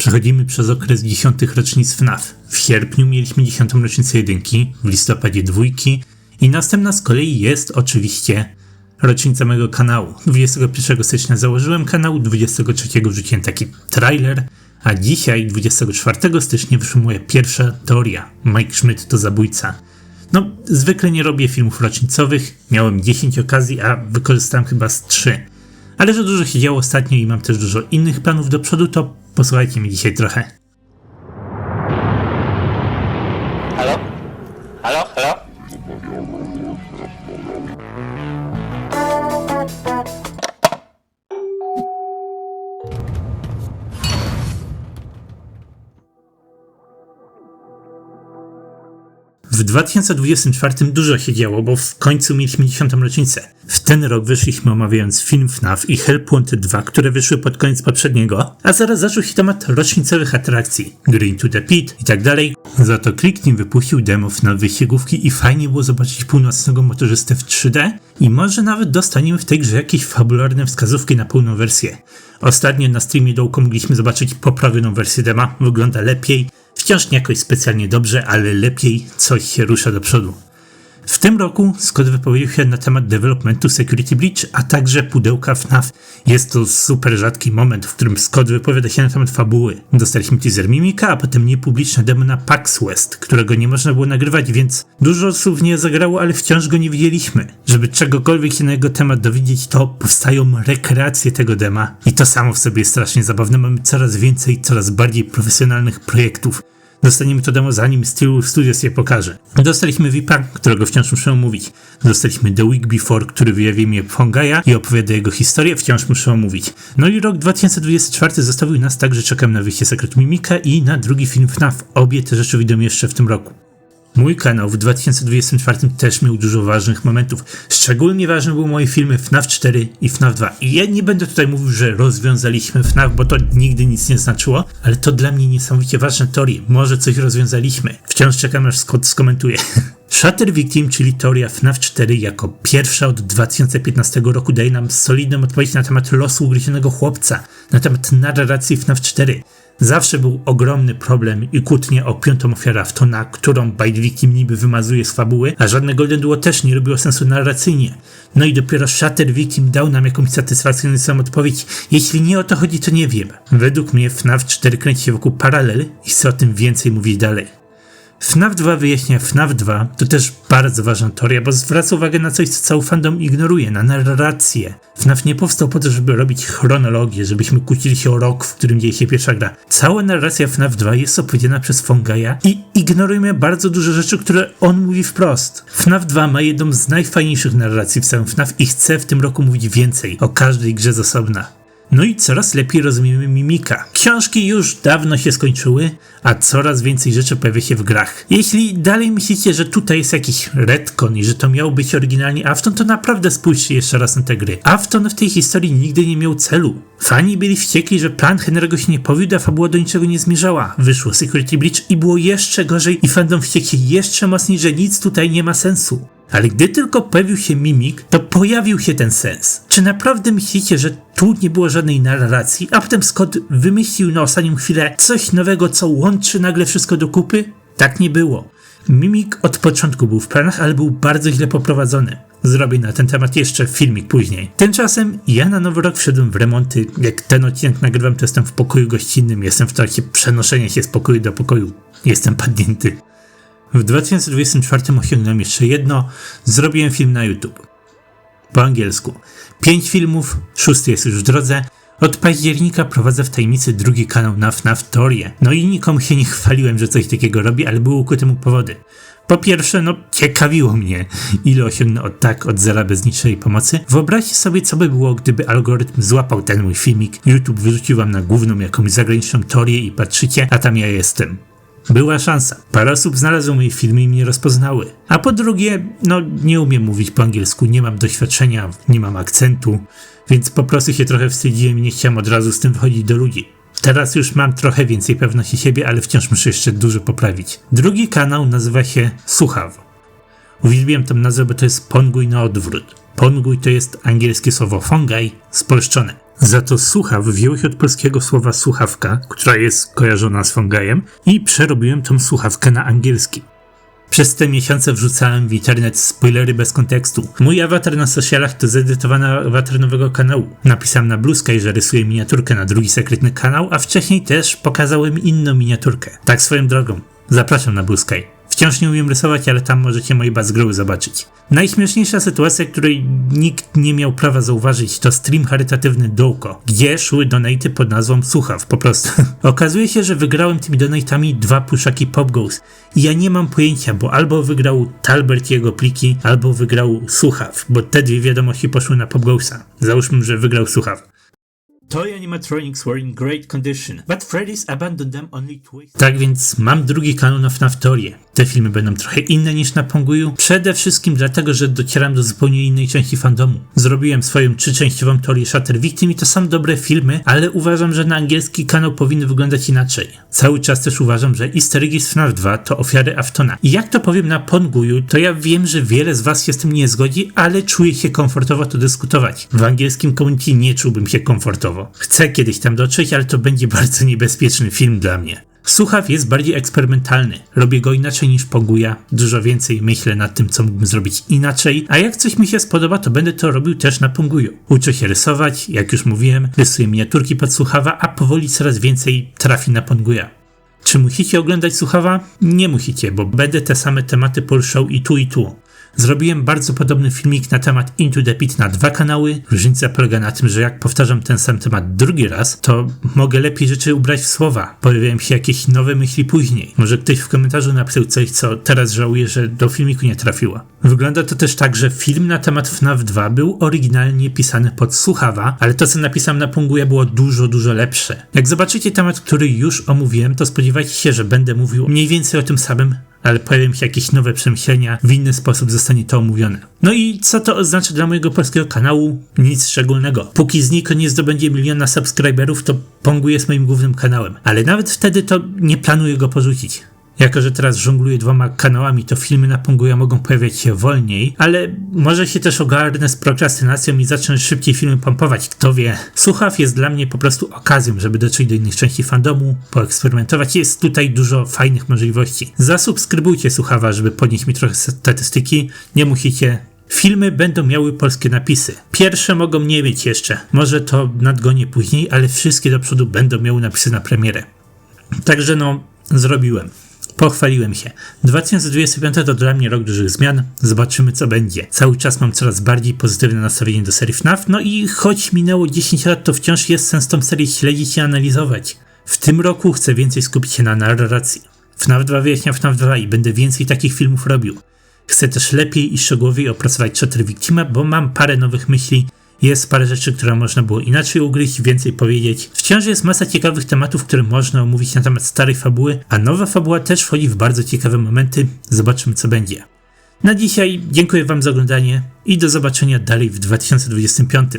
Przechodzimy przez okres 10 rocznic FNAF. W sierpniu mieliśmy 10 rocznicę 1, w listopadzie 2 i następna z kolei jest oczywiście rocznica mojego kanału. 21 stycznia założyłem kanał, 23 wrzuciłem taki trailer, a dzisiaj 24 stycznia wyszła moja pierwsza teoria. Mike Schmidt to zabójca. No, zwykle nie robię filmów rocznicowych, miałem 10 okazji, a wykorzystałem chyba z 3. Ale że dużo się działo ostatnio i mam też dużo innych planów do przodu, to posłuchajcie mnie dzisiaj trochę. Halo? Halo? Halo? W 2024 dużo się działo, bo w końcu mieliśmy 10 rocznicę. W ten rok wyszliśmy omawiając film FNAF i Help Wanted 2, które wyszły pod koniec poprzedniego, a zaraz zaczął się temat rocznicowych atrakcji, gry Into the Pit i tak dalej. Za to Click wypuścił demo FNAF wyścigówki i fajnie było zobaczyć północnego motorzystę w 3D i może nawet dostaniemy w tej grze jakieś fabularne wskazówki na pełną wersję. Ostatnio na streamie dołku mogliśmy zobaczyć poprawioną wersję dema, wygląda lepiej. Wciąż nie jakoś specjalnie dobrze, ale lepiej coś się rusza do przodu. W tym roku Scott wypowiedział się na temat developmentu Security Breach, a także pudełka FNAF. Jest to super rzadki moment, w którym Scott wypowiada się na temat fabuły. Dostaliśmy teaser Mimika, a potem niepubliczne demo na PAX West, którego nie można było nagrywać, więc dużo osób w nie zagrało, ale wciąż go nie widzieliśmy. Żeby czegokolwiek się na jego temat dowiedzieć, to powstają rekreacje tego dema i to samo w sobie jest strasznie zabawne. Mamy coraz więcej, coraz bardziej profesjonalnych projektów. Dostaniemy to demo zanim Steel Studios je pokaże. Dostaliśmy VIP-a, którego wciąż muszę omówić. Dostaliśmy The Week Before, który wyjawi mnie Fongaja i opowiada jego historię, wciąż muszę omówić. No i rok 2024 zostawił nas tak, że czekam na wyjście Secret Mimika i na drugi film FNAF. Obie te rzeczy wyjdą jeszcze w tym roku. Mój kanał w 2024 też miał dużo ważnych momentów. Szczególnie ważne były moje filmy FNAF 4 i FNAF 2. I ja nie będę tutaj mówił, że rozwiązaliśmy FNAF, bo to nigdy nic nie znaczyło, ale to dla mnie niesamowicie ważne teorie. Może coś rozwiązaliśmy. Wciąż czekam, aż Scott skomentuje. Shutter Victim, czyli teoria FNAF 4 jako pierwsza od 2015 roku daje nam solidną odpowiedź na temat losu ugryzionego chłopca, na temat narracji FNAF 4. Zawsze był ogromny problem i kłótnie o piątą ofiarę Aftona, którą Bite Victim niby wymazuje z fabuły, a żadne Golden Duo też nie robiło sensu narracyjnie. No i dopiero Shutter Victim dał nam jakąś satysfakcjonującą odpowiedź. Jeśli nie o to chodzi, to nie wiem. Według mnie FNAF 4 kręci się wokół paralel i chcę o tym więcej mówić dalej. FNAF 2 wyjaśnia FNAF 2 to też bardzo ważna teoria, bo zwraca uwagę na coś, co cały fandom ignoruje, na narrację. FNAF nie powstał po to, żeby robić chronologię, żebyśmy kłócili się o rok, w którym dzieje się pierwsza gra. Cała narracja FNAF 2 jest opowiedziana przez Fongaja i ignorujemy bardzo dużo rzeczy, które on mówi wprost. FNAF 2 ma jedną z najfajniejszych narracji w całym FNAF i chcę w tym roku mówić więcej, o każdej grze z osobna. No i coraz lepiej rozumiemy Mimika. Książki już dawno się skończyły, a coraz więcej rzeczy pojawia się w grach. Jeśli dalej myślicie, że tutaj jest jakiś retcon i że to miał być oryginalnie Afton, to naprawdę spójrzcie jeszcze raz na te gry. Afton w tej historii nigdy nie miał celu. Fani byli wściekli, że plan Henry'ego się nie powiódł, a fabuła do niczego nie zmierzała. Wyszło Security Breach i było jeszcze gorzej i fandom wściekli jeszcze mocniej, że nic tutaj nie ma sensu. Ale gdy tylko pojawił się Mimik, to pojawił się ten sens. Czy naprawdę myślicie, że tu nie było żadnej narracji, a potem Scott wymyślił na ostatnią chwilę coś nowego, co łączy nagle wszystko do kupy? Tak nie było. Mimik od początku był w planach, ale był bardzo źle poprowadzony. Zrobię na ten temat jeszcze filmik później. Tymczasem ja na nowy rok wszedłem w remonty. Jak ten odcinek nagrywam, to jestem w pokoju gościnnym, jestem w trakcie przenoszenia się z pokoju do pokoju. Jestem padnięty. W 2024 osiągnąłem jeszcze jedno. Zrobiłem film na YouTube. Po angielsku. 5 filmów, 6 jest już w drodze. Od października prowadzę w tajemnicy drugi kanał na FNAF Teorie. No i nikomu się nie chwaliłem, że coś takiego robię, ale były ku temu powody. Po pierwsze, ciekawiło mnie, ile osiągnę od zera bez niczej pomocy. Wyobraźcie sobie, co by było, gdyby algorytm złapał ten mój filmik, YouTube wyrzucił wam na główną jakąś zagraniczną teorię i patrzycie, a tam ja jestem. Była szansa. Parę osób znalazło moje filmy i mnie rozpoznały. A po drugie, nie umiem mówić po angielsku, nie mam doświadczenia, nie mam akcentu, więc po prostu się trochę wstydziłem i nie chciałem od razu z tym wychodzić do ludzi. Teraz już mam trochę więcej pewności siebie, ale wciąż muszę jeszcze dużo poprawić. Drugi kanał nazywa się Słuchawo. Uwielbiam tę nazwę, bo to jest pongój na odwrót. Pongój to jest angielskie słowo fungi spolszczone. Za to słuchaw wzięło się od polskiego słowa słuchawka, która jest kojarzona z fungajem, i przerobiłem tą słuchawkę na angielski. Przez te miesiące wrzucałem w internet spoilery bez kontekstu. Mój awatar na socialach to zedytowany awatar nowego kanału. Napisałem na Blue Sky, że rysuję miniaturkę na drugi sekretny kanał, a wcześniej też pokazałem inną miniaturkę. Tak swoją drogą. Zapraszam na Blue Sky. Wciąż nie umiem rysować, ale tam możecie moje backgroundy zobaczyć. Najśmieszniejsza sytuacja, której nikt nie miał prawa zauważyć, to stream charytatywny Dołko, gdzie szły donaty pod nazwą Słuchaw, po prostu. Okazuje się, że wygrałem tymi donatami 2 pluszaki Popgoes i ja nie mam pojęcia, bo albo wygrał Talbert i jego pliki, albo wygrał Słuchaw, bo te dwie wiadomości poszły na Popgoesa. Załóżmy, że wygrał Słuchaw. Toy animatronics were in great condition, but Freddy's abandoned them only twice. Tak więc mam drugi kanał na FNAF teorię. Te filmy będą trochę inne niż na Ponguju, przede wszystkim dlatego, że docieram do zupełnie innej części fandomu. Zrobiłem swoją 3-częściową teorię Shatter Victim i to są dobre filmy, ale uważam, że na angielski kanał powinny wyglądać inaczej. Cały czas też uważam, że Easter eggi z FNAF 2 to ofiary Aftona. I jak to powiem na Ponguju, to ja wiem, że wiele z was się z tym nie zgodzi, ale czuję się komfortowo to dyskutować. W angielskim community nie czułbym się komfortowo. Chcę kiedyś tam dotrzeć, ale to będzie bardzo niebezpieczny film dla mnie. Słuchaw jest bardziej eksperymentalny. Robię go inaczej niż Ponguja. Dużo więcej myślę nad tym, co mógłbym zrobić inaczej, a jak coś mi się spodoba, to będę to robił też na Ponguju. Uczę się rysować, jak już mówiłem, rysuję miniaturki pod Słuchawa, a powoli coraz więcej trafi na Ponguja. Czy musicie oglądać Słuchawa? Nie musicie, bo będę te same tematy poruszał i tu. Zrobiłem bardzo podobny filmik na temat Into the Pit na 2 kanały. Różnica polega na tym, że jak powtarzam ten sam temat drugi raz, to mogę lepiej rzeczy ubrać w słowa. Pojawiają się jakieś nowe myśli później. Może ktoś w komentarzu napisał coś, co teraz żałuję, że do filmiku nie trafiło. Wygląda to też tak, że film na temat FNAF 2 był oryginalnie pisany pod Słuchawa, ale to, co napisałem na Ponguja, było dużo lepsze. Jak zobaczycie temat, który już omówiłem, to spodziewajcie się, że będę mówił mniej więcej o tym samym, ale pojawią się jakieś nowe przemyślenia, w inny sposób zostanie to omówione. No i co to oznacza dla mojego polskiego kanału? Nic szczególnego. Póki Zniko nie zdobędzie 1 miliona subskryberów, to Pongu jest moim głównym kanałem. Ale nawet wtedy to nie planuję go porzucić. Jako że teraz żongluję 2 kanałami, to filmy na Ponguja mogą pojawiać się wolniej, ale może się też ogarnę z prokrastynacją i zacznę szybciej filmy pompować, kto wie. Słuchaw jest dla mnie po prostu okazją, żeby dotrzeć do innych części fandomu, poeksperymentować. Jest tutaj dużo fajnych możliwości. Zasubskrybujcie Słuchawa, żeby podnieść mi trochę statystyki. Nie musicie. Filmy będą miały polskie napisy. Pierwsze mogą nie mieć jeszcze. Może to nadgonię później, ale wszystkie do przodu będą miały napisy na premierę. Także zrobiłem. Pochwaliłem się. 2025 to dla mnie rok dużych zmian. Zobaczymy, co będzie. Cały czas mam coraz bardziej pozytywne nastawienie do serii FNAF, no i choć minęło 10 lat, to wciąż jest sens tą serię śledzić i analizować. W tym roku chcę więcej skupić się na narracji. FNAF 2 wyjaśnia FNAF 2 i będę więcej takich filmów robił. Chcę też lepiej i szczegółowiej opracować Shatter Victima, bo mam parę nowych myśli. Jest parę rzeczy, które można było inaczej ugryźć, więcej powiedzieć. Wciąż jest masa ciekawych tematów, które można omówić na temat starej fabuły, a nowa fabuła też wchodzi w bardzo ciekawe momenty. Zobaczymy, co będzie. Na dzisiaj dziękuję wam za oglądanie i do zobaczenia dalej w 2025.